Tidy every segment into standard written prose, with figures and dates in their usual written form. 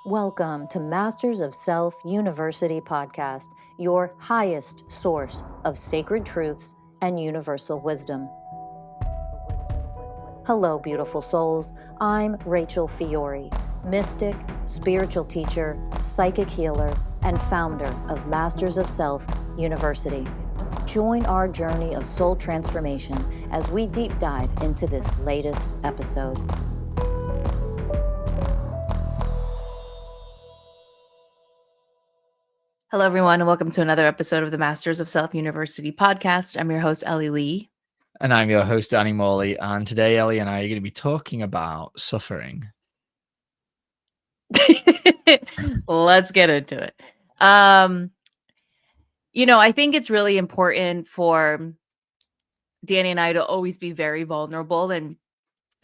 Welcome to Masters of Self University podcast, your highest source of sacred truths and universal wisdom. Hello, beautiful souls. I'm Rachel Fiori, mystic, spiritual teacher, psychic healer, and founder of Masters of Self University. Join our journey of soul transformation as we deep dive into this latest episode. Hello, everyone, and welcome to another episode of the Masters of Self University podcast. I'm your host, Ellie Lee. And I'm your host, Danny Morley. And today, Ellie and I are going to be talking about suffering. Let's get into it. I think it's really important for Danny and I to always be very vulnerable and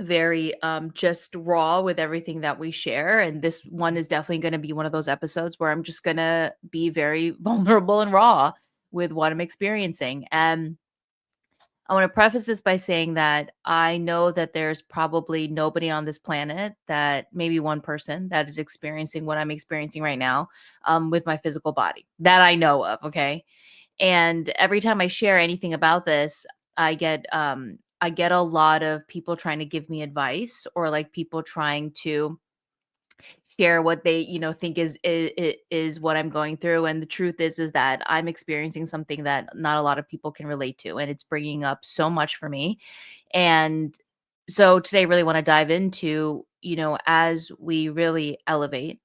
very just raw with everything that we share. And this one is definitely going to be one of those episodes where I'm just going to be very vulnerable and raw with what I'm experiencing. And I want to preface this by saying that I know that there's probably nobody on this planet, that maybe one person, that is experiencing what I'm experiencing right now with my physical body that I know of. Okay. And every time I share anything about this, I get a lot of people trying to give me advice, or like people trying to share what they think is what I'm going through. And the truth is that I'm experiencing something that not a lot of people can relate to, and it's bringing up so much for me. And so today I really want to dive into, as we really elevate,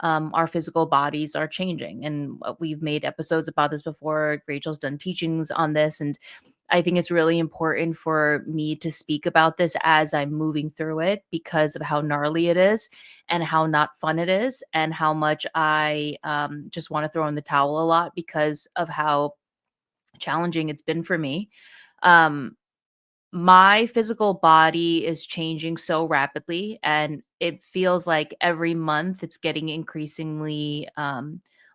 our physical bodies are changing. And we've made episodes about this before. Rachel's done teachings on this, and I think it's really important for me to speak about this as I'm moving through it, because of how gnarly it is and how not fun it is, and how much I just want to throw in the towel a lot because of how challenging it's been for me. Um, my physical body is changing so rapidly, and it feels like every month it's getting increasingly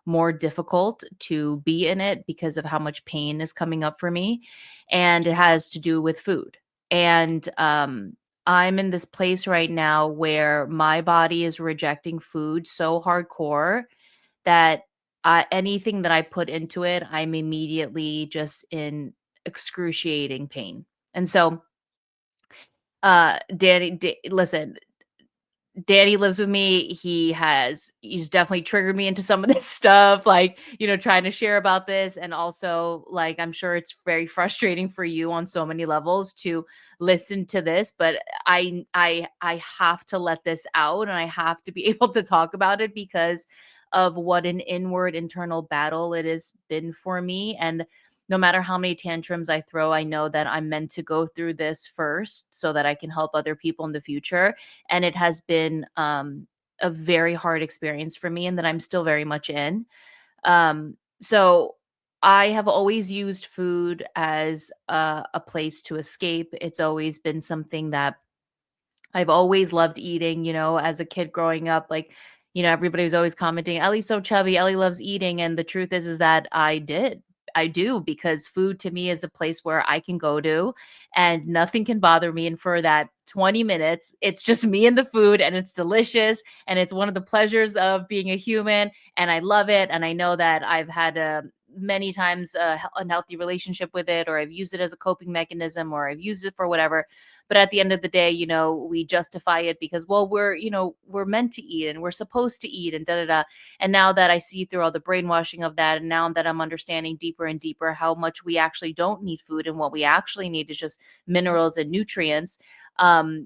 more difficult to be in it because of how much pain is coming up for me. And it has to do with food. And I'm in this place right now where my body is rejecting food so hardcore that anything that I put into it, I'm immediately just in excruciating pain. And so, listen, Danny lives with me. He's definitely triggered me into some of this stuff, like, trying to share about this. And also, like, I'm sure it's very frustrating for you on so many levels to listen to this, but I have to let this out, and I have to be able to talk about it because of what an inward internal battle it has been for me. And no matter how many tantrums I throw, I know that I'm meant to go through this first so that I can help other people in the future. And it has been a very hard experience for me, and that I'm still very much in. So I have always used food as a place to escape. It's always been something that I've always loved eating, as a kid growing up. Like, everybody was always commenting, Ellie's so chubby, Ellie loves eating. And the truth is that I do, because food to me is a place where I can go to and nothing can bother me. And for that 20 minutes, it's just me and the food, and it's delicious. And it's one of the pleasures of being a human. And I love it. And I know that I've had many times a unhealthy relationship with it, or I've used it as a coping mechanism, or I've used it for whatever. But at the end of the day, we justify it because, well, we're meant to eat and we're supposed to eat and da da da. And now that I see through all the brainwashing of that, and now that I'm understanding deeper and deeper how much we actually don't need food, and what we actually need is just minerals and nutrients,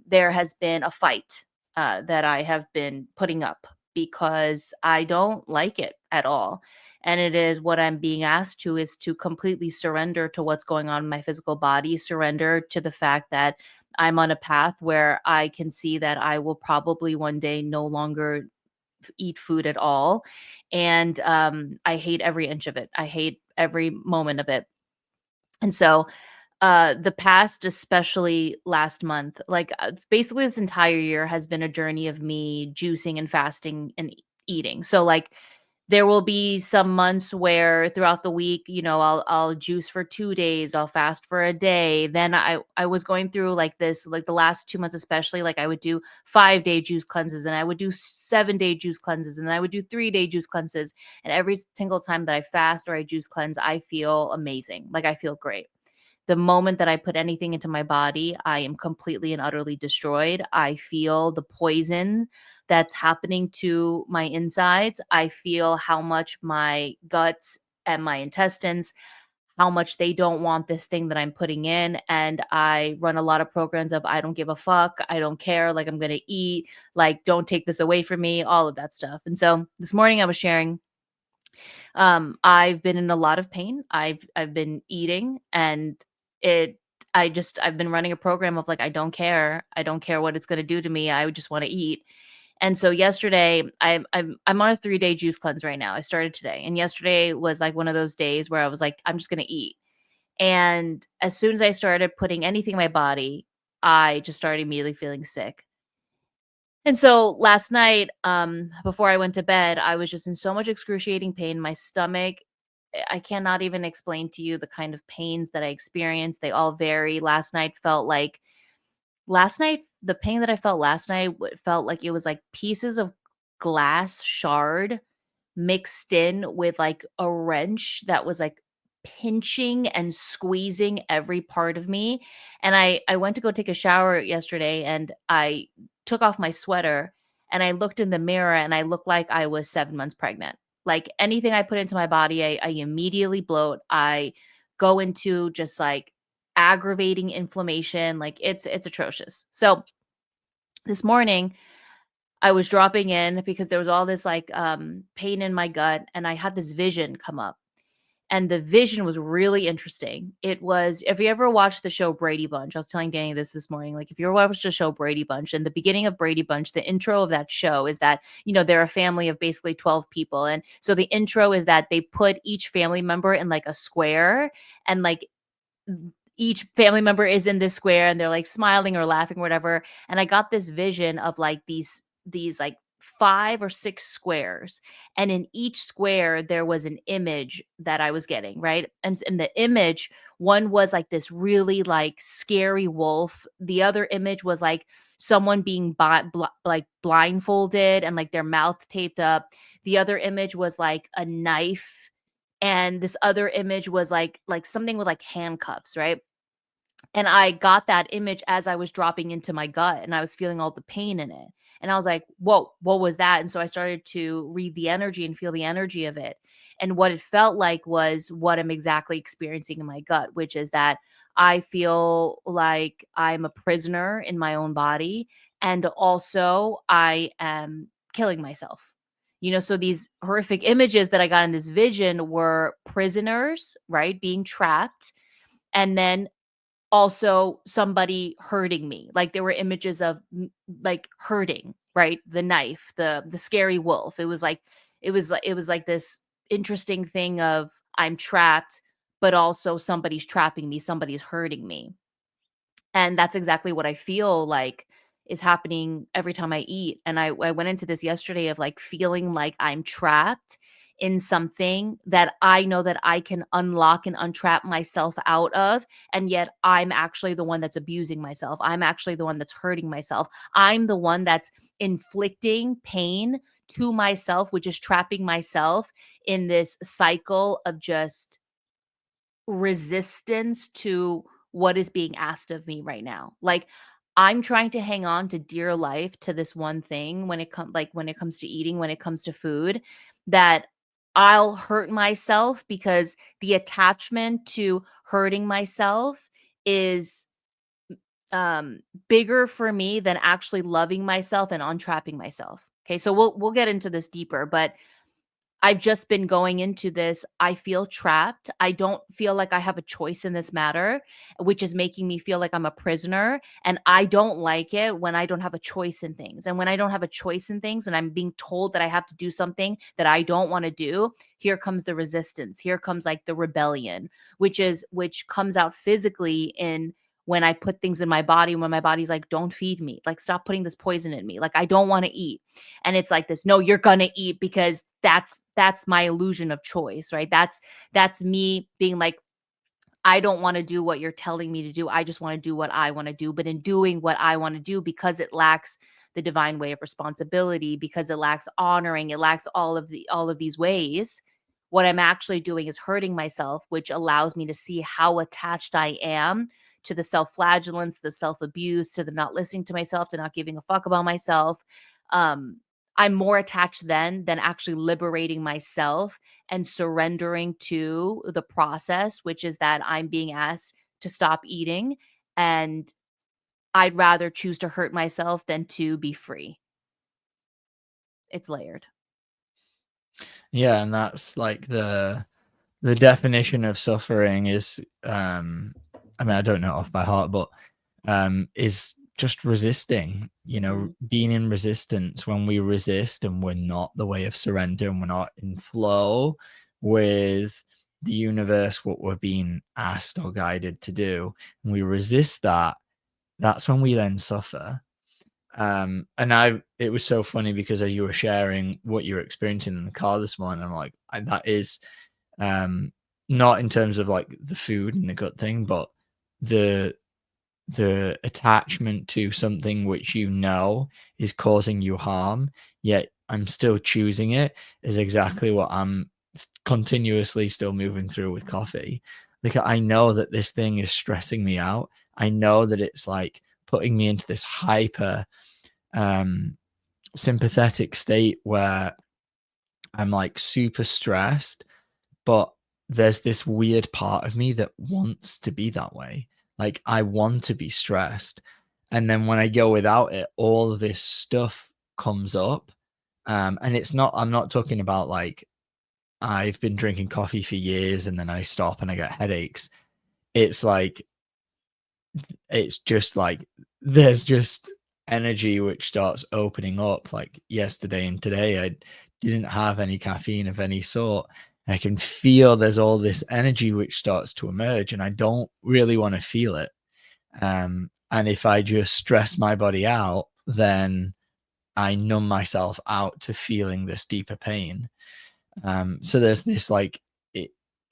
there has been a fight that I have been putting up because I don't like it at all. And it is what I'm being asked to is to completely surrender to what's going on in my physical body, surrender to the fact that I'm on a path where I can see that I will probably one day no longer eat food at all. And I hate every inch of it. I hate every moment of it. And so the past, especially last month, like basically this entire year has been a journey of me juicing and fasting and eating. So like there will be some months where throughout the week, I'll juice for 2 days, I'll fast for a day. Then I was going through like this, like the last 2 months especially, like I would do 5-day juice cleanses, and I would do 7-day juice cleanses, and then I would do 3-day juice cleanses. And every single time that I fast or I juice cleanse, I feel amazing. Like I feel great. The moment that I put anything into my body, I am completely and utterly destroyed. I feel the poison that's happening to my insides. I feel how much my guts and my intestines, how much they don't want this thing that I'm putting in. And I run a lot of programs of I don't give a fuck. I don't care. Like I'm going to eat. Like don't take this away from me. All of that stuff. And so this morning I was sharing, I've been in a lot of pain. I've been eating, and I've been running a program of like I don't care. I don't care what it's going to do to me. I just want to eat. And so yesterday, I'm on a 3-day juice cleanse right now. I started today, and yesterday was like one of those days where I was like, I'm just gonna eat. And as soon as I started putting anything in my body, I just started immediately feeling sick. And so last night, before I went to bed, I was just in so much excruciating pain. My stomach, I cannot even explain to you the kind of pains that I experienced. They all vary. Last night, the pain that I felt last night felt like it was like pieces of glass shard mixed in with like a wrench that was like pinching and squeezing every part of me. And I went to go take a shower yesterday, and I took off my sweater, and I looked in the mirror, and I looked like I was 7 months pregnant. Like anything I put into my body, I immediately bloat. I go into just like aggravating inflammation. Like it's atrocious. So this morning I was dropping in because there was all this like pain in my gut, and I had this vision come up. And the vision was really interesting. It was, if you ever watched the show Brady Bunch, I was telling Danny this morning, like if you ever watched the show Brady Bunch, in the beginning of Brady Bunch, the intro of that show is that, they're a family of basically 12 people. And so the intro is that they put each family member in like a square, and like each family member is in this square, and they're like smiling or laughing or whatever. And I got this vision of like these like 5 or 6 squares, and in each square there was an image that I was getting, right? And in the image, one was like this really like scary wolf. The other image was like someone being like blindfolded and like their mouth taped up. The other image was like a knife, and this other image was like something with like handcuffs, right? And I got that image as I was dropping into my gut, and I was feeling all the pain in it. And I was like, whoa, what was that? And so I started to read the energy and feel the energy of it. And what it felt like was what I'm exactly experiencing in my gut, which is that I feel like I'm a prisoner in my own body. And also I am killing myself. So these horrific images that I got in this vision were prisoners, right? Being trapped. And then also somebody hurting me. Like there were images of like hurting, right? The knife, the scary wolf. It was like this interesting thing of I'm trapped, but also somebody's trapping me, somebody's hurting me. And that's exactly what I feel like is happening every time I eat. And I went into this yesterday of like feeling like I'm trapped in something that I know that I can unlock and untrap myself out of. And yet I'm actually the one that's abusing myself. I'm actually the one that's hurting myself. I'm the one that's inflicting pain to myself, which is trapping myself in this cycle of just resistance to what is being asked of me right now. Like I'm trying to hang on to dear life to this one thing when it comes to eating, when it comes to food, that I'll hurt myself because the attachment to hurting myself is bigger for me than actually loving myself and untrapping myself. Okay, so we'll get into this deeper, but I've just been going into this. I feel trapped. I don't feel like I have a choice in this matter, which is making me feel like I'm a prisoner. And I don't like it when I don't have a choice in things. And when I don't have a choice in things and I'm being told that I have to do something that I don't want to do, here comes the resistance. Here comes like the rebellion, which comes out physically in when I put things in my body, when my body's like, don't feed me, like, stop putting this poison in me, like, I don't want to eat. And it's like this, no, you're gonna eat, because that's my illusion of choice, right? That's me being like, I don't want to do what you're telling me to do. I just want to do what I want to do. But in doing what I want to do, because it lacks the divine way of responsibility, because it lacks honoring, it lacks all of these ways, what I'm actually doing is hurting myself, which allows me to see how attached I am to the self-flagellance, the self-abuse, to the not listening to myself, to not giving a fuck about myself. I'm more attached then than actually liberating myself and surrendering to the process, which is that I'm being asked to stop eating, and I'd rather choose to hurt myself than to be free. It's layered. Yeah, and that's like the definition of suffering is I mean, I don't know it off by heart, but is just resisting, being in resistance. When we resist and we're not the way of surrender, and we're not in flow with the universe, what we're being asked or guided to do, and we resist that, that's when we then suffer. And it was so funny, because as you were sharing what you were experiencing in the car this morning, I'm like, that is not in terms of like the food and the gut thing, but the attachment to something which is causing you harm, yet I'm still choosing it, is exactly what I'm continuously still moving through with coffee. Like, I know that this thing is stressing me out. I know that it's like putting me into this hyper sympathetic state where I'm like super stressed, but there's this weird part of me that wants to be that way. Like, I want to be stressed. And then when I go without it, all of this stuff comes up. And I'm not talking about like, I've been drinking coffee for years and then I stop and I get headaches. It's like, it's just like, there's just energy which starts opening up. Like yesterday and today, I didn't have any caffeine of any sort. And I can feel there's all this energy which starts to emerge, and I don't really want to feel it. And if I just stress my body out, then I numb myself out to feeling this deeper pain. So there's this like,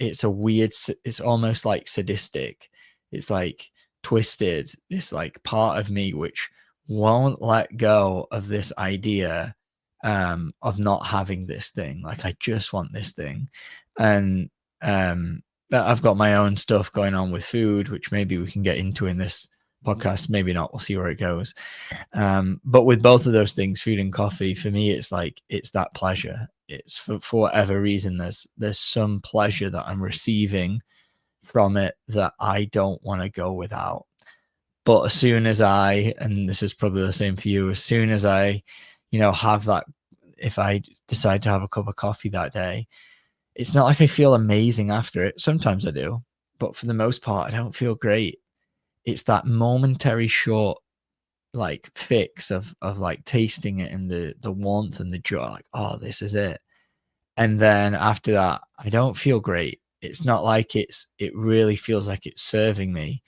it's a weird, it's almost like sadistic. It's like twisted, this like part of me which won't let go of this idea of not having this thing. Like, I just want this thing. And I've got my own stuff going on with food, which maybe we can get into in this podcast, maybe not, we'll see where it goes. But with both of those things, food and coffee, for me, it's like, it's that pleasure. It's for whatever reason, there's some pleasure that I'm receiving from it that I don't want to go without. But as soon as and this is probably the same for you, as soon as I, have that, if I decide to have a cup of coffee that day, it's not like I feel amazing after it. Sometimes I do, but for the most part, I don't feel great. It's that momentary short like fix of like tasting it and the warmth and the joy, like, oh, this is it. And then after that, I don't feel great. It's not like it really feels like it's serving me.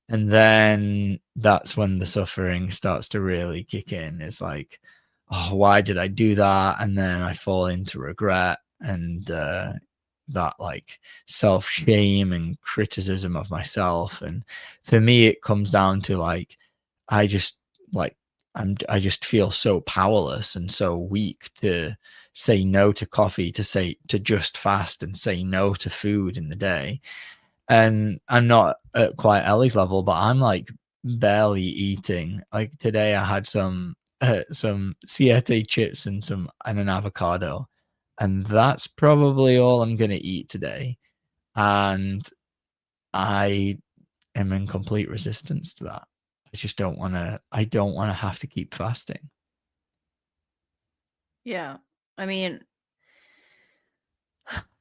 And then that's when the suffering starts to really kick in. It's like, oh, why did I do that? And then I fall into regret and that like self-shame and criticism of myself. And for me, it comes down to like, I just like, I just feel so powerless and so weak to say no to coffee, to just fast and say no to food in the day. And I'm not at quite Ellie's level, but I'm like barely eating. Like today I had some Siete chips and an avocado, and that's probably all I'm going to eat today. And I am in complete resistance to that. I don't want to have to keep fasting. Yeah. I mean,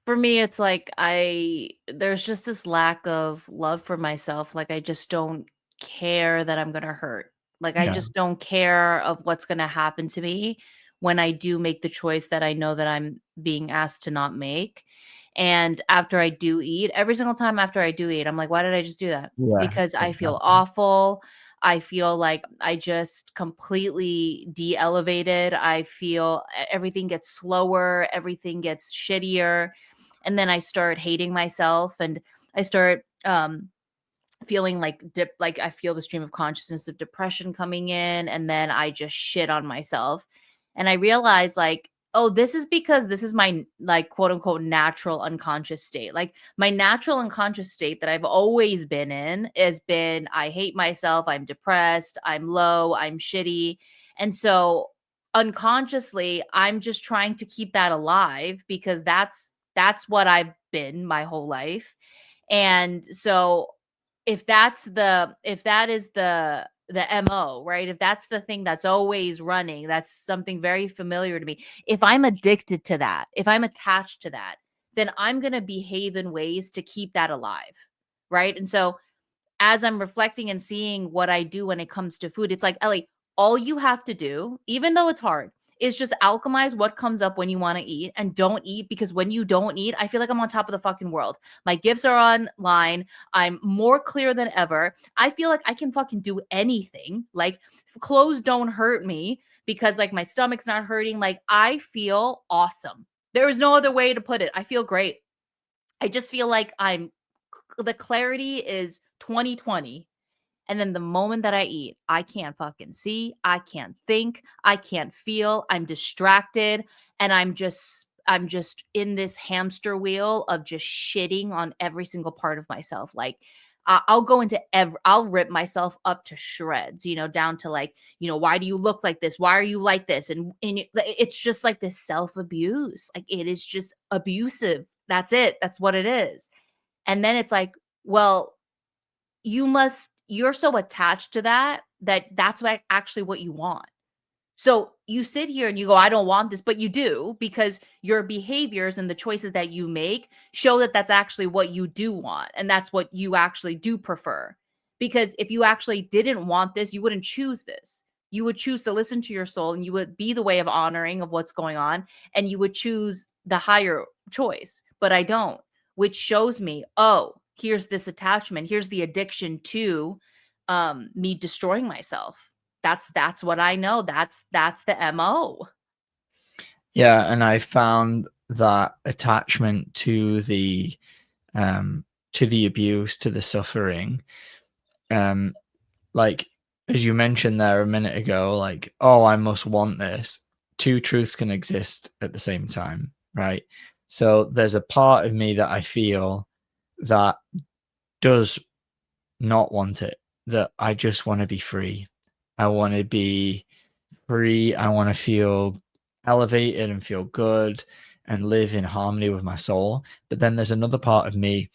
for me, it's like there's just this lack of love for myself. Like, I just don't care that I'm gonna hurt. Like, I Yeah. just don't care of what's gonna happen to me when I do make the choice that I know that I'm being asked to not make. And after I do eat, every single time after I do eat, I'm like, why did I just do that? Yeah, Because I feel exactly. awful. I feel like I just completely de-elevated. I feel everything gets slower, everything gets shittier. And then I start hating myself, and I start feeling like like I feel the stream of consciousness of depression coming in, and then I just shit on myself. And I realize, like, oh, this is because this is my, like, quote unquote natural unconscious state. Like, my natural unconscious state that I've always been in has been, I hate myself, I'm depressed, I'm low, I'm shitty. And so unconsciously, I'm just trying to keep that alive, because that's what I've been my whole life. And so if that is the MO, right? If that's the thing that's always running, that's something very familiar to me. If I'm addicted to that, if I'm attached to that, then I'm going to behave in ways to keep that alive, right? And so as I'm reflecting and seeing what I do when it comes to food, it's like, Ellie, all you have to do, even though it's hard, is just alchemize what comes up when you want to eat, and don't eat, because when you don't eat, I feel like I'm on top of the fucking world. My gifts are online. I'm more clear than ever. I feel like I can fucking do anything. Like, clothes don't hurt me because, like, my stomach's not hurting. Like, I feel awesome. There is no other way to put it. I feel great. I just feel like the clarity is 2020. And then the moment that I eat, I can't fucking see, I can't think, I can't feel, I'm distracted, and I'm just in this hamster wheel of just shitting on every single part of myself. Like, I'll go into I'll rip myself up to shreds, down to, like, why do you look like this? Why are you like this? And it's just like this self-abuse. Like, it is just abusive. That's it. That's what it is. And then it's like, well, you're so attached to that's actually what you want. So you sit here and you go, I don't want this, but you do, because your behaviors and the choices that you make show that that's actually what you do want. And that's what you actually do prefer. Because if you actually didn't want this, you wouldn't choose this. You would choose to listen to your soul, and you would be the way of honoring of what's going on. And you would choose the higher choice. But I don't, which shows me, oh, here's this attachment. Here's the addiction to me destroying myself. That's what I know. That's the MO. Yeah, and I found that attachment to the abuse, to the suffering, like, as you mentioned there a minute ago, like, oh, I must want this. Two truths can exist at the same time, right? So there's a part of me that I feel that does not want it, that I just want to be free. I want to be free. I want to feel elevated and feel good and live in harmony with my soul. But then there's another part of me,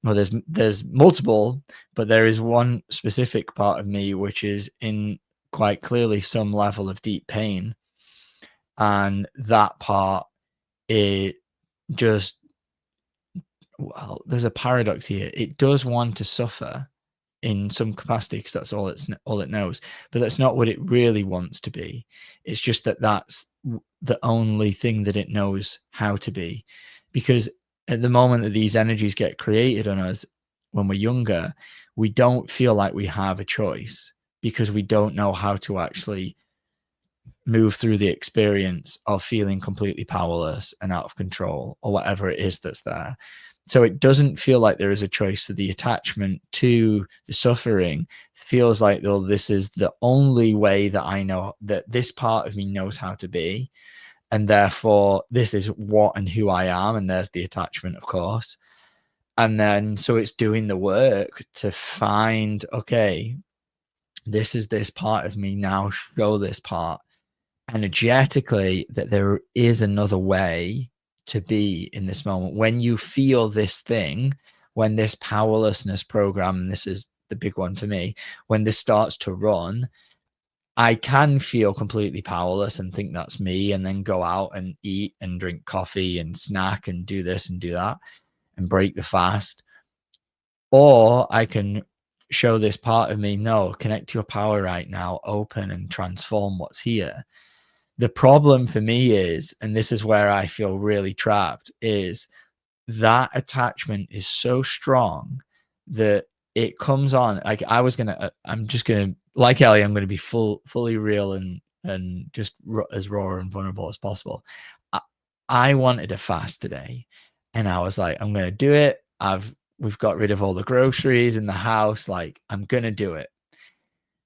well, there's multiple, but there is one specific part of me which is in quite clearly some level of deep pain. And that part, it just, well, there's a paradox here. It does want to suffer in some capacity, because that's all it knows, but that's not what it really wants to be. It's just that that's the only thing that it knows how to be. Because at the moment that these energies get created on us when we're younger, we don't feel like we have a choice, because we don't know how to actually move through the experience of feeling completely powerless and out of control, or whatever it is that's there. So it doesn't feel like there is a choice. So the attachment to the suffering feels like, though, this is the only way that I know, that this part of me knows how to be. And therefore, this is what and who I am. And there's the attachment, of course. And then, so it's doing the work to find, okay, this is this part of me, now show this part energetically that there is another way to be in this moment. When you feel this thing, when this powerlessness program, and this is the big one for me, when this starts to run, I can feel completely powerless and think that's me, and then go out and eat and drink coffee and snack and do this and do that and break the fast. Or I can show this part of me, no, connect to your power right now, open and transform what's here. The problem for me is, and this is where I feel really trapped, is that attachment is so strong that it comes on. Like I'm just gonna, like Ellie, I'm gonna be fully real and just as raw and vulnerable as possible. I wanted a fast today, and I was like, I'm gonna do it. We've got rid of all the groceries in the house. Like, I'm gonna do it.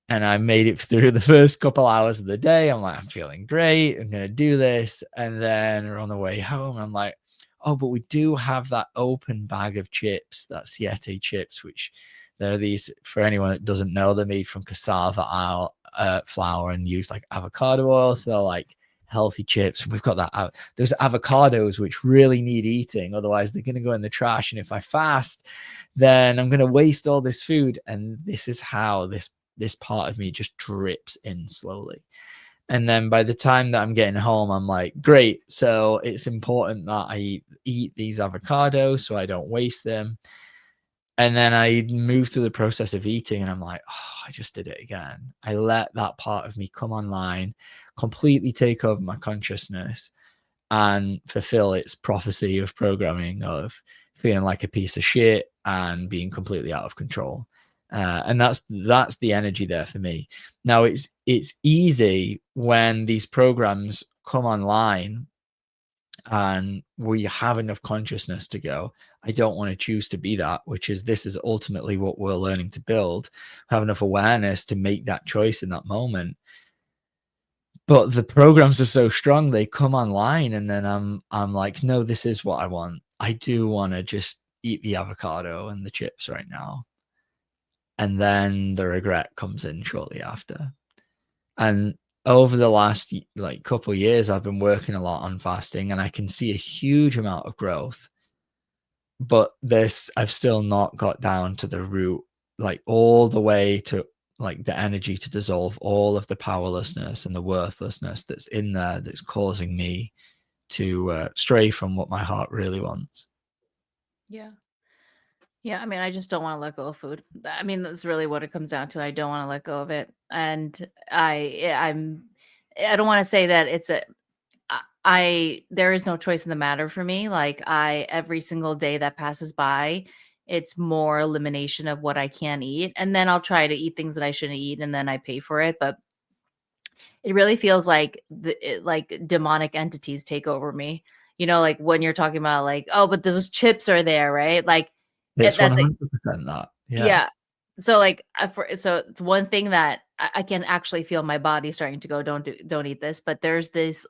And I made it through the first couple hours of the day. I'm like, I'm feeling great. I'm gonna do this. And then we're on the way home. I'm like, oh, but we do have that open bag of chips, that Siete chips, which they're these, for anyone that doesn't know, they're made from cassava flour and use like avocado oil. So they're like healthy chips. And we've got that. Those avocados, which really need eating. Otherwise, they're going to go in the trash. And if I fast, then I'm going to waste all this food. And this is how this part of me just drips in slowly. And then by the time that I'm getting home, I'm like, great. So it's important that I eat these avocados so I don't waste them. And then I move through the process of eating and I'm like, oh, I just did it again. I let that part of me come online, completely take over my consciousness and fulfill its prophecy of programming of feeling like a piece of shit and being completely out of control. And that's the energy there for me. Now it's easy when these programs come online and we have enough consciousness to go, I don't want to choose to be that, which is, this is ultimately what we're learning to build, have enough awareness to make that choice in that moment. But the programs are so strong, they come online and then I'm like, no, this is what I want. I do want to just eat the avocado and the chips right now. And then the regret comes in shortly after. And over the last like couple of years, I've been working a lot on fasting and I can see a huge amount of growth. But I've still not got down to the root, like all the way to like the energy to dissolve all of the powerlessness and the worthlessness that's in there that's causing me to stray from what my heart really wants. Yeah. Yeah, I mean, I just don't want to let go of food. I mean, that's really what it comes down to. I don't want to let go of it. And I don't want to say that it's there is no choice in the matter for me. Like, every single day that passes by, it's more elimination of what I can eat. And then I'll try to eat things that I shouldn't eat and then I pay for it. But it really feels like like demonic entities take over me. Like when you're talking about like, oh, but those chips are there, right? Like, It's that's 100% that. Yeah. yeah. So like so it's one thing that I can actually feel my body starting to go, don't eat this. But there's this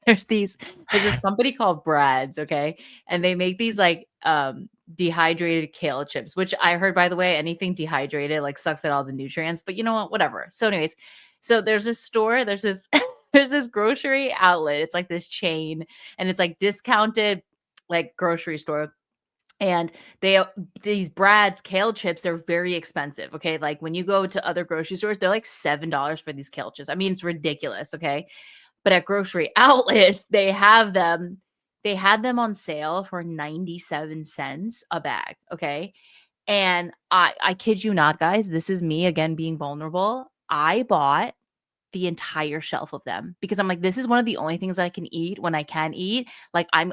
there's this company called Brad's, okay? And they make these like dehydrated kale chips, which I heard, by the way, anything dehydrated like sucks at all the nutrients, but you know what? Whatever. So anyways, so there's this store, there's this there's this grocery outlet. It's like this chain and it's like discounted like grocery store. And these Brad's kale chips, they're very expensive. Okay. Like when you go to other grocery stores, they're like $7 for these kale chips. I mean, it's ridiculous. Okay. But at Grocery Outlet, they had them on sale for 97 cents a bag. Okay. And I kid you not, guys, this is me again being vulnerable. I bought the entire shelf of them because I'm like, this is one of the only things that I can eat when I can eat. Like I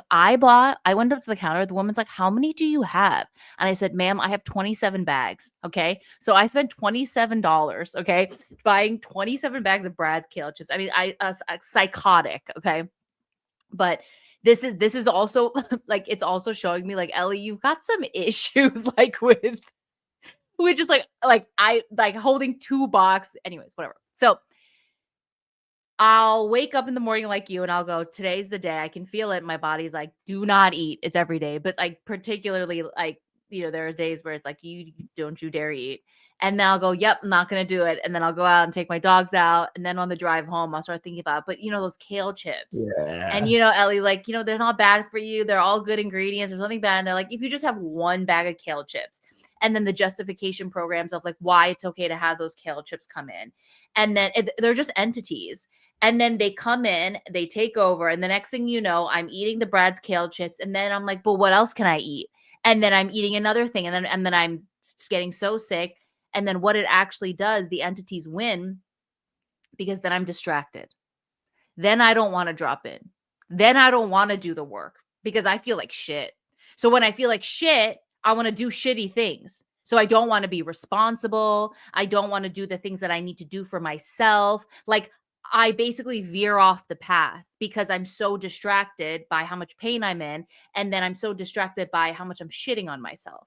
went up to the counter. The woman's like, how many do you have? And I said, ma'am, I have 27 bags. Okay. So I spent $27. Okay. Buying 27 bags of Brad's kale chips. I mean, psychotic. Okay. But this is also like, it's also showing me like, Ellie, you've got some issues like with just like I like holding 2 boxes. Anyways, whatever. So I'll wake up in the morning like you and I'll go, today's the day. I can feel it. My body's like, do not eat. It's every day. But like, particularly like, there are days where it's like, you dare eat. And then I'll go, yep, I'm not going to do it. And then I'll go out and take my dogs out. And then on the drive home, I'll start thinking about, but those kale chips. Yeah. And Ellie, like, they're not bad for you. They're all good ingredients. There's nothing bad. And they're like, if you just have one bag of kale chips, and then the justification programs of like why it's okay to have those kale chips come in. And then they're just entities. And then they come in, they take over. And the next thing you know, I'm eating the Brad's kale chips. And then I'm like, but what else can I eat? And then I'm eating another thing. And then I'm getting so sick. And then what it actually does, the entities win because then I'm distracted. Then I don't want to drop in. Then I don't want to do the work because I feel like shit. So when I feel like shit, I want to do shitty things. So I don't want to be responsible. I don't want to do the things that I need to do for myself. Like, I basically veer off the path because I'm so distracted by how much pain I'm in. And then I'm so distracted by how much I'm shitting on myself.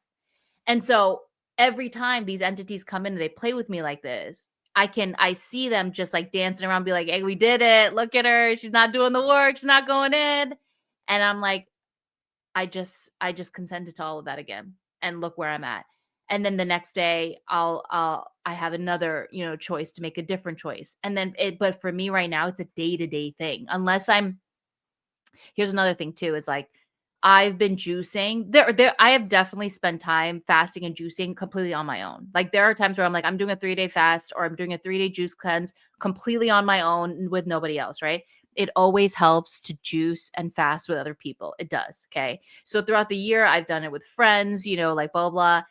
And so every time these entities come in and they play with me like this, I see them just like dancing around, be like, hey, we did it. Look at her. She's not doing the work. She's not going in. And I'm like, I just consented to all of that again. And look where I'm at. And then the next day I have another, choice to make a different choice. And then but for me right now, it's a day-to-day thing. Here's another thing too, is like, I've been juicing. I have definitely spent time fasting and juicing completely on my own. Like, there are times where I'm like, I'm doing a 3-day fast or I'm doing a 3-day juice cleanse completely on my own with nobody else, right? It always helps to juice and fast with other people. It does. Okay. So throughout the year, I've done it with friends, like blah, blah.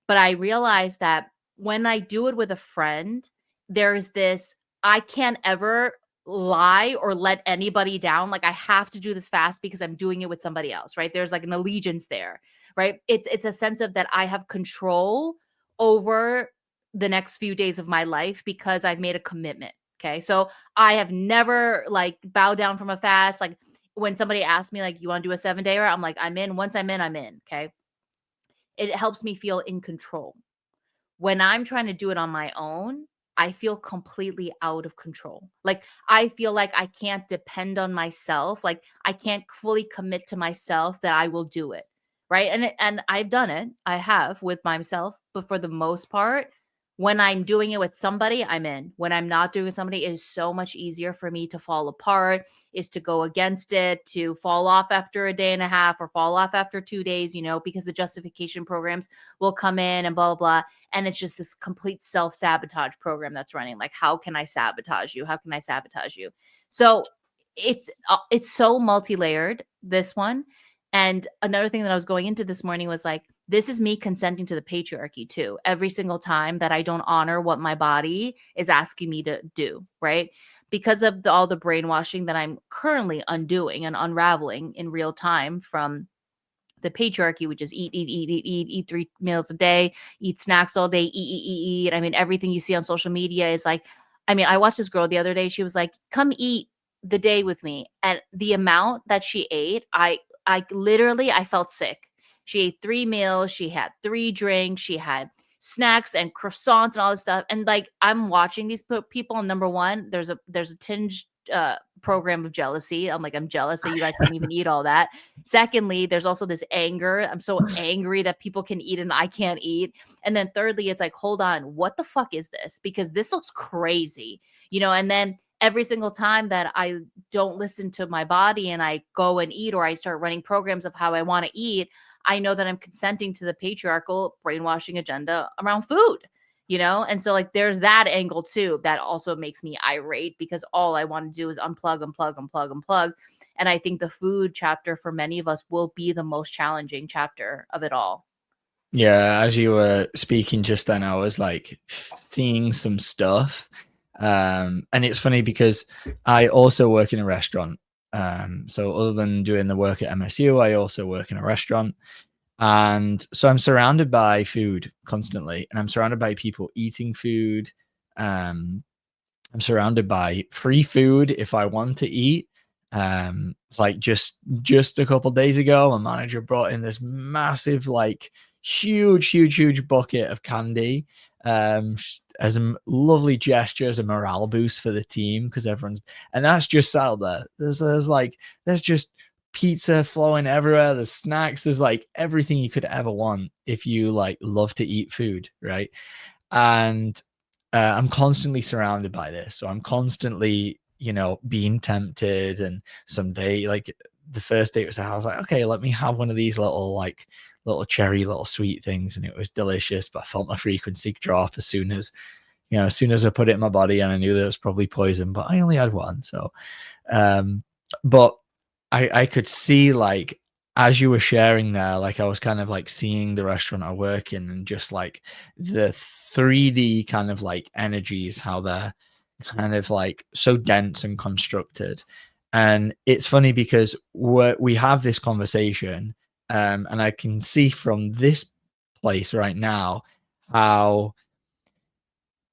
But I realized that when I do it with a friend, there's this, I can't ever lie or let anybody down. Like, I have to do this fast because I'm doing it with somebody else, right? There's like an allegiance there, right? It's a sense of that I have control over the next few days of my life because I've made a commitment. Okay. So I have never like bowed down from a fast. Like, when somebody asks me, like, you want to do a 7-day, I'm like, I'm in. Once I'm in, I'm in. Okay. It helps me feel in control. When I'm trying to do it on my own, I feel completely out of control. Like, I feel like I can't depend on myself. Like, I can't fully commit to myself that I will do it. Right. And I've done it. I have with myself. But for the most part, when I'm doing it with somebody, I'm in. When I'm not doing it with somebody, it is so much easier for me to fall apart, is to go against it, to fall off after a day and a half or fall off after 2 days, because the justification programs will come in and blah, blah, blah. And it's just this complete self-sabotage program that's running. Like, how can I sabotage you? How can I sabotage you? So it's so multi-layered, this one. And another thing that I was going into this morning was like, this is me consenting to the patriarchy too. Every single time that I don't honor what my body is asking me to do, right? Because of all the brainwashing that I'm currently undoing and unraveling in real time from the patriarchy, which is eat 3 meals a day, eat snacks all day, eat. I mean, everything you see on social media is like, I watched this girl the other day. She was like, come eat the day with me. And the amount that she ate, I literally, I felt sick. She ate 3 meals. She had 3 drinks. She had snacks and croissants and all this stuff. And like, I'm watching these people. And number one, there's a tinge program of jealousy. I'm like, I'm jealous that you guys can even eat all that. Secondly, there's also this anger. I'm so angry that people can eat and I can't eat. And then thirdly, it's like, hold on, what the fuck is this? Because this looks crazy, and then every single time that I don't listen to my body and I go and eat, or I start running programs of how I want to eat, I know that I'm consenting to the patriarchal brainwashing agenda around food, And so like, there's that angle too, that also makes me irate because all I want to do is unplug. And I think the food chapter for many of us will be the most challenging chapter of it all. Yeah. As you were speaking just then, I was like seeing some stuff. And it's funny because I also work in a restaurant. So other than doing the work at MSU, I also work in a restaurant. And so I'm surrounded by food constantly, and I'm surrounded by people eating food. I'm surrounded by free food if I want to eat. Like just a couple days ago, my manager brought in this massive, like huge bucket of candy. As a lovely gesture, as a morale boost for the team, because and that's just sat there. There's just pizza flowing everywhere. There's snacks. There's like everything you could ever want if you like love to eat food, right? And I'm constantly surrounded by this, so I'm constantly, being tempted. And someday, like the first day it was, I was like, okay, let me have one of these little cherry, little sweet things, and it was delicious. But I felt my frequency drop as soon as I put it in my body, and I knew that it was probably poison. But I only had one, so. But I could see, like, as you were sharing there, like I was kind of like seeing the restaurant I work in, and just like the 3D kind of like energies, how they're kind of like so dense and constructed. And it's funny because we have this conversation, And I can see from this place right now how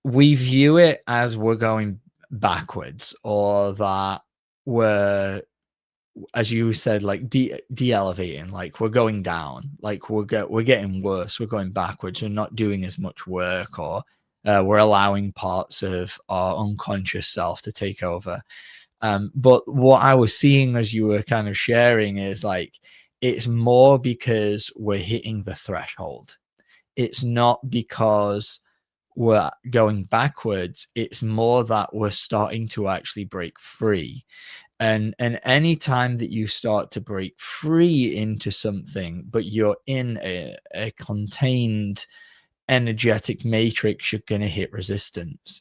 we view it as we're going backwards, or that we're, as you said, like de-elevating, like we're going down, like we're getting worse, we're going backwards, we're not doing as much work, or we're allowing parts of our unconscious self to take over. But what I was seeing as you were kind of sharing is like, it's more because we're hitting the threshold. It's not because we're going backwards. It's more that we're starting to actually break free. And any time that you start to break free into something, but you're in a contained energetic matrix, you're going to hit resistance.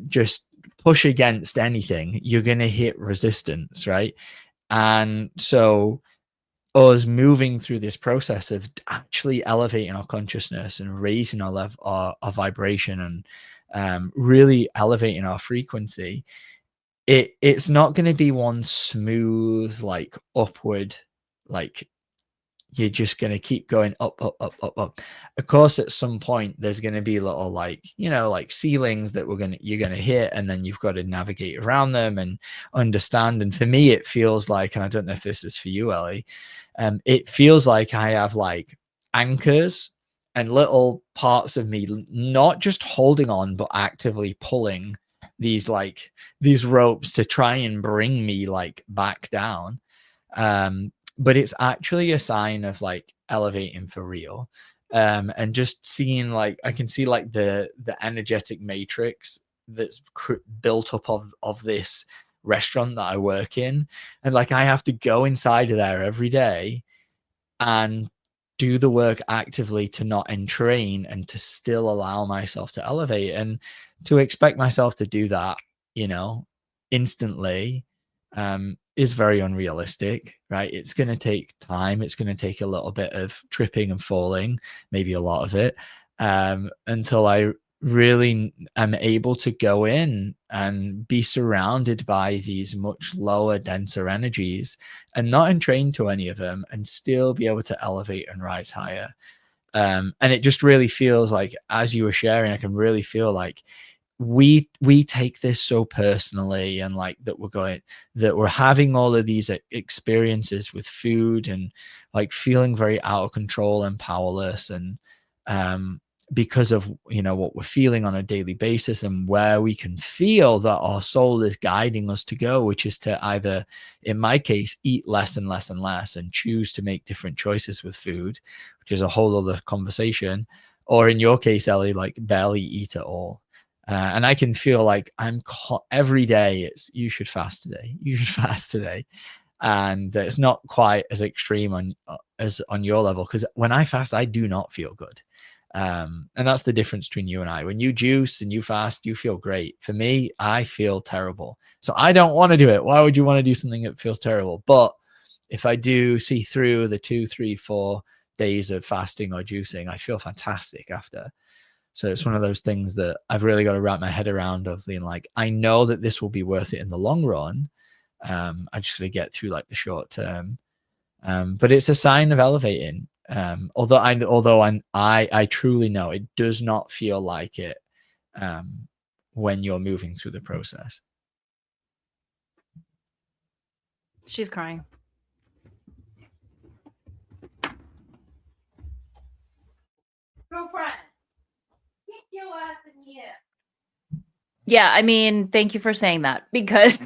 Just push against anything, you're going to hit resistance, right? And so us moving through this process of actually elevating our consciousness and raising our level, our vibration, and really elevating our frequency, it's not going to be one smooth, like upward, like you're just going to keep going up, up, up, up, up. Of course, at some point there's going to be little, like, you know, like ceilings that you're going to hit, and then you've got to navigate around them and understand. And for me, it feels like, and I don't know if this is for you, Ellie, it feels like I have like anchors and little parts of me not just holding on, but actively pulling these ropes to try and bring me like back down. But it's actually a sign of like elevating for real. And just seeing, like, I can see like the energetic matrix that's built up of this restaurant that I work in, and like I have to go inside of there every day and do the work actively to not entrain and to still allow myself to elevate. And to expect myself to do that, you know, instantly, is very unrealistic, right? It's going to take time. It's going to take a little bit of tripping and falling, maybe a lot of it, until I really am able to go in and be surrounded by these much lower, denser energies and not entrain to any of them, and still be able to elevate and rise higher. And it just really feels like, as you were sharing, I can really feel like we take this so personally, and like that we're having all of these experiences with food, and like feeling very out of control and powerless, and because of, you know, what we're feeling on a daily basis, and where we can feel that our soul is guiding us to go, which is to either, in my case, eat less and less and less, and choose to make different choices with food, which is a whole other conversation, or in your case, Ellie, like barely eat at all. And I can feel like every day it's, you should fast today, you should fast today. And it's not quite as extreme as on your level, because when I fast, I do not feel good. And that's the difference between you and I. When you juice and you fast, you feel great. For me, I feel terrible. So I don't want to do it. Why would you want to do something that feels terrible? But if I do see through the 2, 3, 4 days of fasting or juicing, I feel fantastic after. So it's one of those things that I've really got to wrap my head around, of being like, I know that this will be worth it in the long run. I just got to get through like the short term. But it's a sign of elevating. Although I truly know it does not feel like it when you're moving through the process. She's crying. Girlfriend, get your ass in here. Yeah, I mean, thank you for saying that, because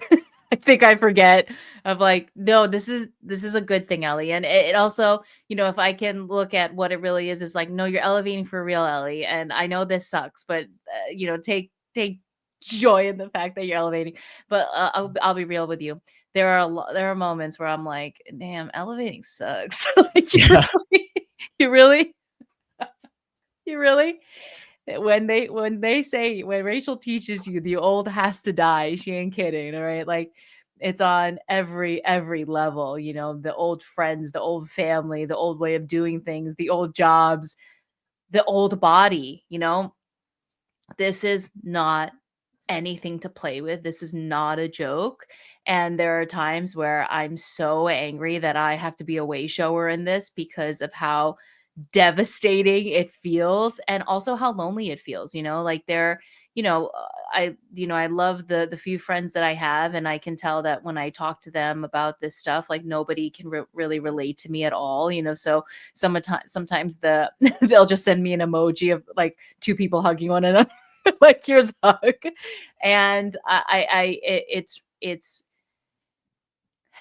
I think I forget of like, no, this is a good thing, Ellie. And it also, you know, if I can look at what it really is like, no, you're elevating for real, Ellie. And I know this sucks, but you know, take joy in the fact that you're elevating. But I'll be real with you. There are moments where I'm like, damn, elevating sucks. Like, you really, you really. When they say, when Rachel teaches you the old has to die, she ain't kidding. All right, like, it's on every level, you know, the old friends, the old family, the old way of doing things, the old jobs, the old body, you know. This is not anything to play with. This is not a joke. And there are times where I'm so angry that I have to be a way shower in this because of how devastating it feels, and also how lonely it feels, like they're, I love the few friends that I have, and I can tell that when I talk to them about this stuff, like nobody can really relate to me at all, so sometimes they'll just send me an emoji of like two people hugging one another, like here's a hug. And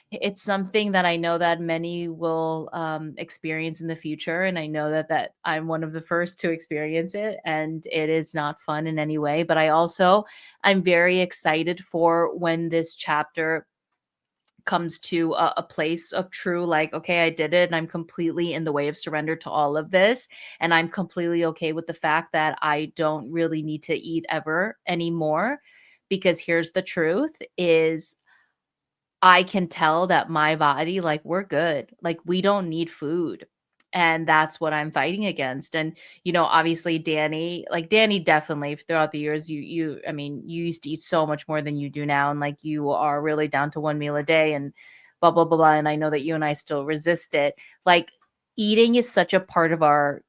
it's something that I know that many will experience in the future, and I know that I'm one of the first to experience it, and it is not fun in any way. But I'm very excited for when this chapter comes to a place of true, like, okay, I did it, and I'm completely in the way of surrender to all of this, and I'm completely okay with the fact that I don't really need to eat ever anymore, because here's the truth: is I can tell that my body, like, we're good. Like, we don't need food. And that's what I'm fighting against. And, obviously Danny definitely throughout the years, I mean, you used to eat so much more than you do now. And like, you are really down to one meal a day and blah, blah, blah, blah. And I know that you and I still resist it. Like, eating is such a part of our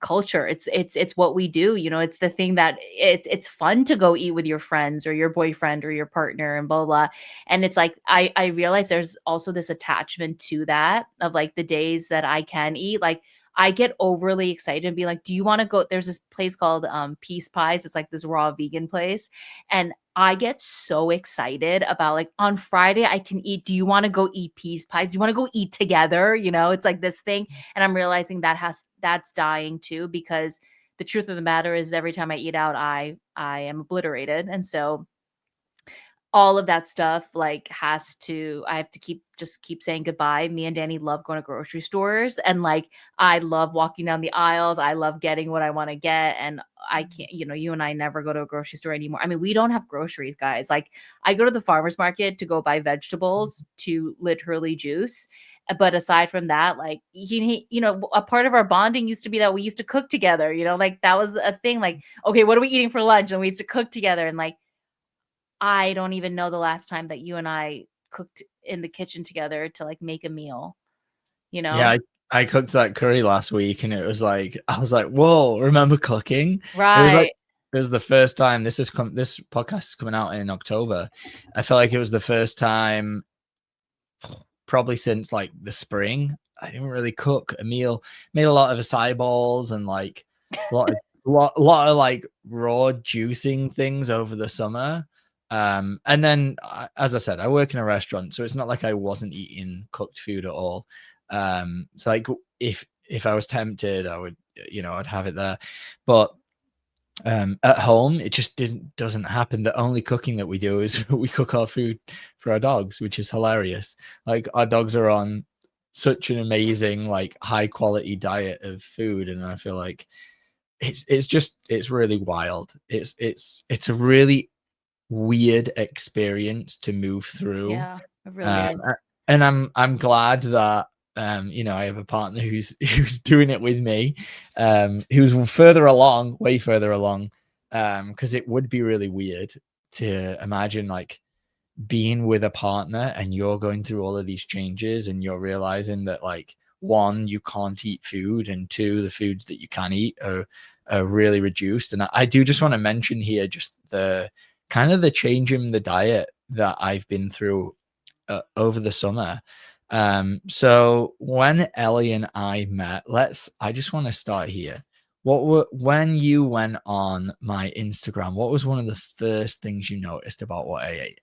culture. It's what we do. It's the thing that it's fun to go eat with your friends or your boyfriend or your partner and blah blah. And it's like I realize there's also this attachment to that, of like the days that I can eat. Like, I get overly excited and be like, do you want to go? There's this place called Peace Pies. It's like this raw vegan place. And I get so excited about, like, on Friday I can eat. Do you want to go eat peace pies? Do you want to go eat together? It's like this thing. And I'm realizing that's dying too, because the truth of the matter is every time I eat out, I am obliterated. And so all of that stuff, like, I have to keep saying goodbye. Me and Danny love going to grocery stores, and like, I love walking down the aisles. I love getting what I want to get. And I can't, you and I never go to a grocery store anymore. I mean, we don't have groceries, guys. Like, I go to the farmer's market to go buy vegetables to literally juice. But aside from that, like, a part of our bonding used to be that we used to cook together, like that was a thing. Like, okay, what are we eating for lunch? And we used to cook together. And like, I don't even know the last time that you and I cooked in the kitchen together to like make a meal, Yeah, I cooked that curry last week, and it was like, I was like, whoa, remember cooking? It was like, Right. it was the first time. This podcast is coming out in October. I felt like it was the first time probably since like the spring. I didn't really cook a meal. Made a lot of acai bowls and like a lot of like raw juicing things over the summer. And then, as I said, I work in a restaurant, so it's not like I wasn't eating cooked food at all. So like, if I was tempted, I would, I'd have it there. But at home, it just doesn't happen. The only cooking that we do is we cook our food for our dogs, which is hilarious. Like, our dogs are on such an amazing, like, high quality diet of food, and I feel like it's really wild. It's a really weird experience to move through. Yeah, it really is. And I'm glad that I have a partner who's doing it with me, who's way further along, because it would be really weird to imagine like being with a partner and you're going through all of these changes and you're realizing that, like, one, you can't eat food, and two, the foods that you can eat are really reduced. And I do just want to mention here just the kind of the change in the diet that I've been through over the summer. So when Ellie and I met, I just want to start here. When you went on my Instagram, what was one of the first things you noticed about what I ate?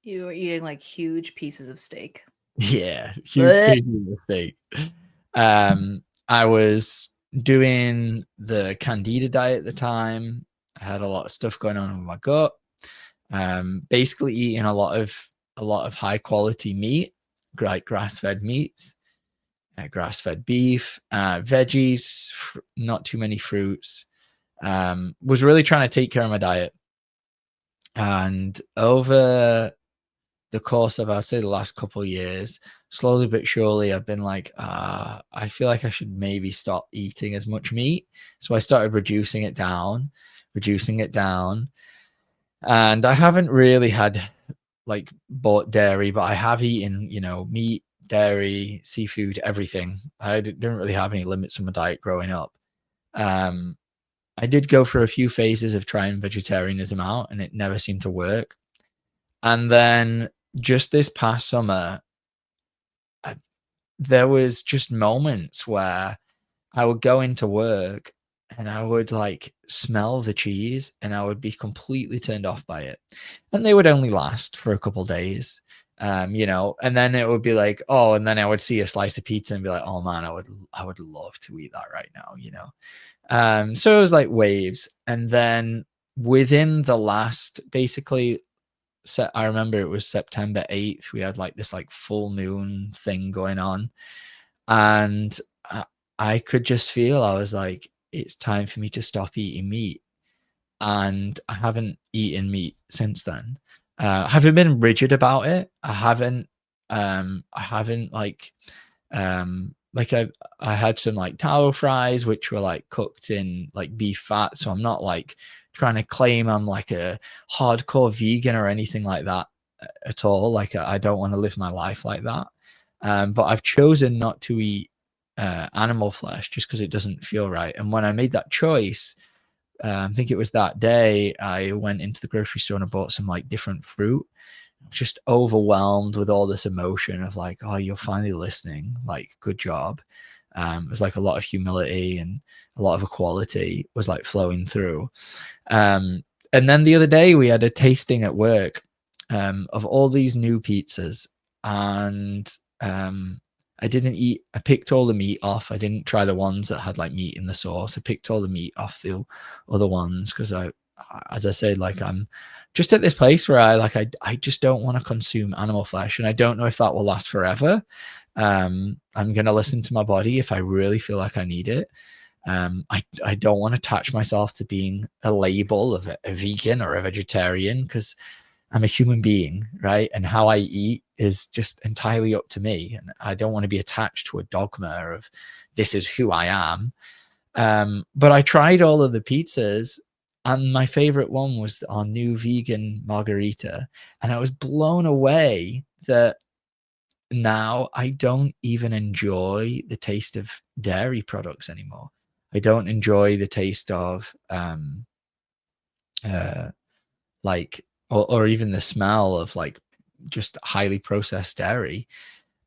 You were eating like huge pieces of steak. Yeah, huge pieces of steak. I was doing the Candida diet at the time. I had a lot of stuff going on with my gut. Basically eating a lot of high quality meat, like grass-fed meats, grass-fed beef, veggies, not too many fruits. Was really trying to take care of my diet. And over the course of, I'd say, the last couple of years, slowly but surely, I've been like, I feel like I should maybe stop eating as much meat. So I started reducing it down. And I haven't really had like bought dairy, but I have eaten, meat, dairy, seafood, everything. I didn't really have any limits on my diet growing up. I did go for a few phases of trying vegetarianism out, and it never seemed to work. And then just this past summer, there was just moments where I would go into work and I would like smell the cheese and I would be completely turned off by it. And they would only last for a couple days. And then it would be like, oh, and then I would see a slice of pizza and be like, oh man, I would love to eat that right now. So it was like waves. And then within the last basically I remember it was September 8th, we had like this like full moon thing going on. And I could just feel, I was like, it's time for me to stop eating meat. And I haven't eaten meat since then. I haven't been rigid about it. I haven't I had some like tallow fries, which were like cooked in like beef fat. So I'm not like trying to claim I'm like a hardcore vegan or anything like that at all. Like I don't want to live my life like that. But I've chosen not to eat animal flesh just because it doesn't feel right. And when I made that choice, I think it was that day I went into the grocery store and I bought some like different fruit. Just overwhelmed with all this emotion of like, oh, you're finally listening. Like, good job. It was like a lot of humility and a lot of equality was like flowing through. And then the other day we had a tasting at work of all these new pizzas, and I picked all the meat off. I didn't try the ones that had like meat in the sauce. I picked all the meat off the other ones because as I said, like I'm just at this place where I just don't want to consume animal flesh, and I don't know if that will last forever. I'm going to listen to my body if I really feel like I need it. I don't want to attach myself to being a label of a vegan or a vegetarian because I'm a human being, right? And how I eat is just entirely up to me. And I don't want to be attached to a dogma of this is who I am. But I tried all of the pizzas, and my favorite one was our new vegan margarita. And I was blown away that now I don't even enjoy the taste of dairy products anymore. I don't enjoy the taste of like or even the smell of like just highly processed dairy.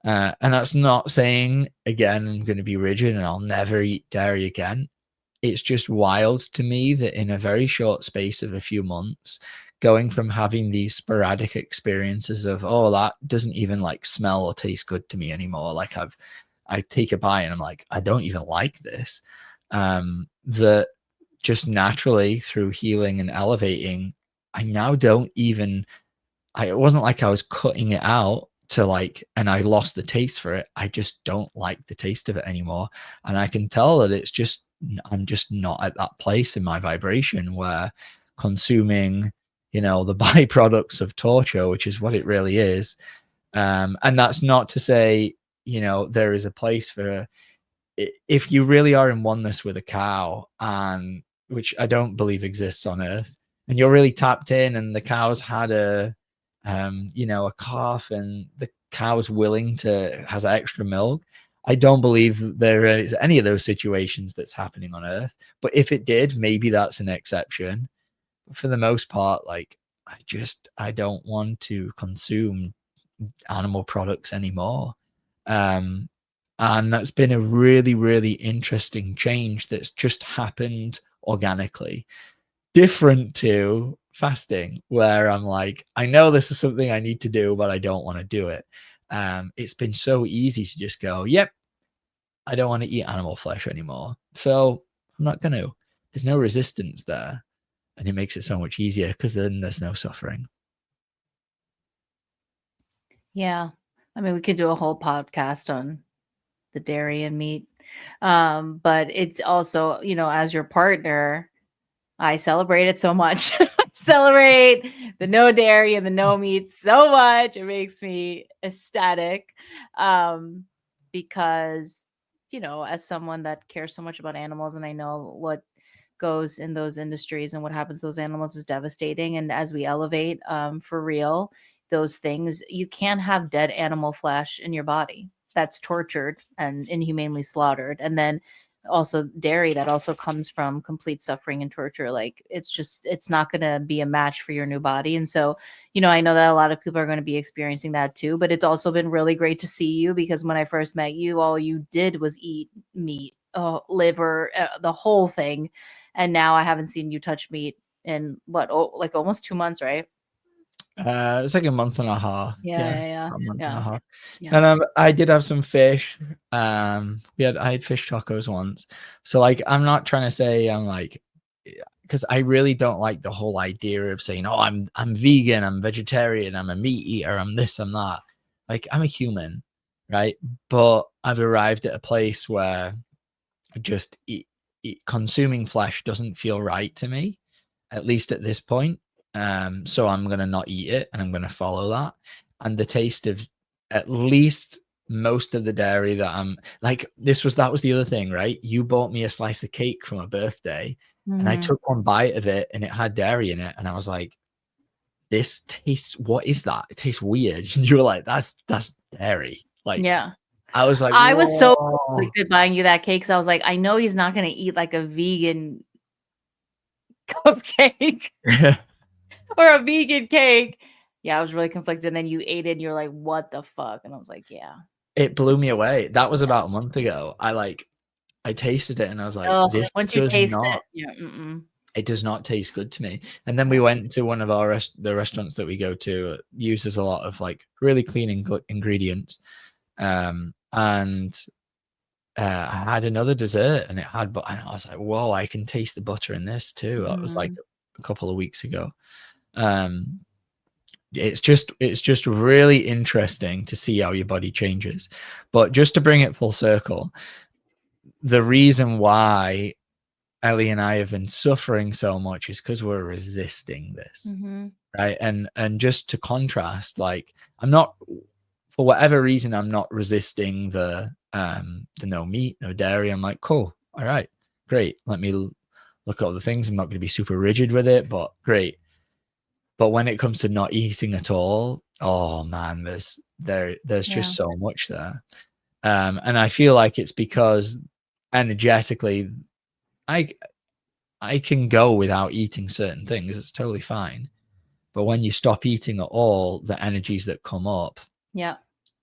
And that's not saying, again, I'm going to be rigid and I'll never eat dairy again. It's just wild to me that in a very short space of a few months, going from having these sporadic experiences of, oh, that doesn't even like smell or taste good to me anymore. Like I take a bite and I'm like, I don't even like this. That just naturally through healing and elevating, I now don't even, it wasn't like I was cutting it out to like, and I lost the taste for it. I just don't like the taste of it anymore. And I can tell that it's just, I'm just not at that place in my vibration where consuming, the byproducts of torture, which is what it really is. And that's not to say, there is a place for, if you really are in oneness with a cow, and which I don't believe exists on earth, and you're really tapped in and the cow's had a calf and the cow's willing to has extra milk, I don't believe there is any of those situations that's happening on earth. But if it did, maybe that's an exception. But for the most part, like I don't want to consume animal products anymore. And that's been a really, really interesting change that's just happened organically. Different to fasting, where I'm like, I know this is something I need to do, but I don't want to do it. It's been so easy to just go, yep, I don't want to eat animal flesh anymore. So I'm not going to. There's no resistance there. And it makes it so much easier because then there's no suffering. Yeah. I mean, we could do a whole podcast on the dairy and meat. But it's also, as your partner, I celebrate it so much. Celebrate the no dairy and the no meat so much. It makes me ecstatic. Because, as someone that cares so much about animals and I know what goes in those industries and what happens to those animals is devastating. And as we elevate, for real, those things, you can't have dead animal flesh in your body that's tortured and inhumanely slaughtered. And then also dairy that also comes from complete suffering and torture. Like it's not going to be a match for your new body. And so, I know that a lot of people are going to be experiencing that too, but it's also been really great to see you, because when I first met you, all you did was eat meat, liver, the whole thing. And now I haven't seen you touch meat in like almost 2 months, right? It was like a month and a half. Yeah. A month and a half. Yeah. And I did have some fish. I had fish tacos once. So like, I'm not trying to say I'm like, because I really don't like the whole idea of saying, oh, I'm vegan, I'm vegetarian, I'm a meat eater, I'm this, I'm that. Like, I'm a human, right? But I've arrived at a place where just consuming flesh doesn't feel right to me, at least at this point. So I'm going to not eat it, and I'm going to follow that. And the taste of at least most of the dairy that I'm like, that was the other thing, right? You bought me a slice of cake for my birthday, and I took one bite of it, and it had dairy in it. And I was like, this tastes, what is that? It tastes weird. And you were like, that's dairy. Like, Yeah. I was like, I was so whoa. conflicted buying you that cake, because I was like, I know he's not going to eat like a vegan cupcake or a vegan cake. Yeah, I was really conflicted. And then you ate it and you're like, what the fuck? And I was like, yeah. It blew me away. That was about a month ago. I tasted it and I was like, this once you does taste not, it, yeah, it does not taste good to me. And then we went to one of our the restaurants that we go to, uses a lot of like really clean ingredients. And I had another dessert, and it had, and I was like, whoa, I can taste the butter in this too. That was like a couple of weeks ago. It's just really interesting to see how your body changes. But just to bring it full circle, the reason why Ellie and I have been suffering so much is because we're resisting this, right? And just to contrast, like, I'm not, for whatever reason, I'm not resisting the no meat, no dairy. I'm like, cool, all right, great. Let me look at all the things. I'm not going to be super rigid with it, but great. But when it comes to not eating at all, oh man, there's just so much there. And I feel like it's because energetically, I can go without eating certain things. It's totally fine. But when you stop eating at all, the energies that come up,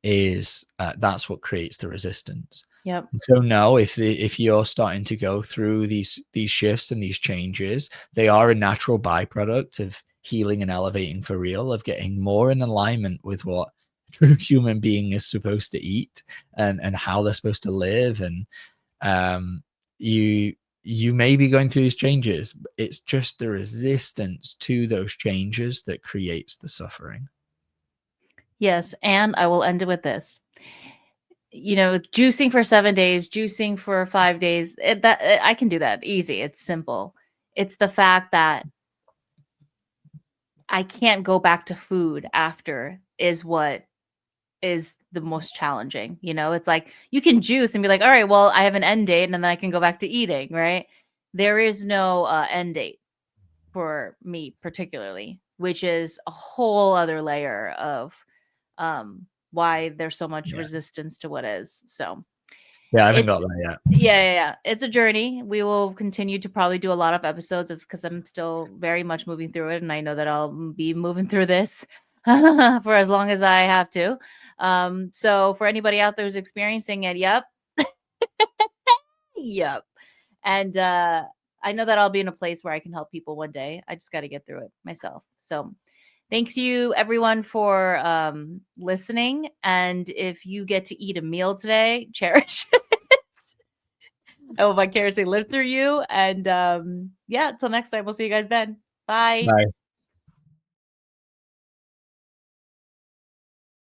is that's what creates the resistance. So no, if you're starting to go through these shifts and these changes, they are a natural byproduct of healing and elevating for real, of getting more in alignment with what a true human being is supposed to eat and how they're supposed to live. And you may be going through these changes. It's just the resistance to those changes that creates the suffering. Yes. And I will end it with this. Juicing for 7 days, juicing for 5 days, I can do that easy. It's simple. It's the fact that I can't go back to food after is what is the most challenging. It's like you can juice and be like, all right, well, I have an end date and then I can go back to eating, right? There is no end date for me particularly, which is a whole other layer of why there's so much resistance to what is. So yeah, I haven't got there yet. Yeah. It's a journey. We will continue to probably do a lot of episodes, because I'm still very much moving through it, and I know that I'll be moving through this for as long as I have to. So for anybody out there who's experiencing it, yep. And I know that I'll be in a place where I can help people one day. I just got to get through it myself. So thanks you everyone for listening. And if you get to eat a meal today, cherish it. I hope vicariously live through you. And until next time, we'll see you guys then. Bye. Bye.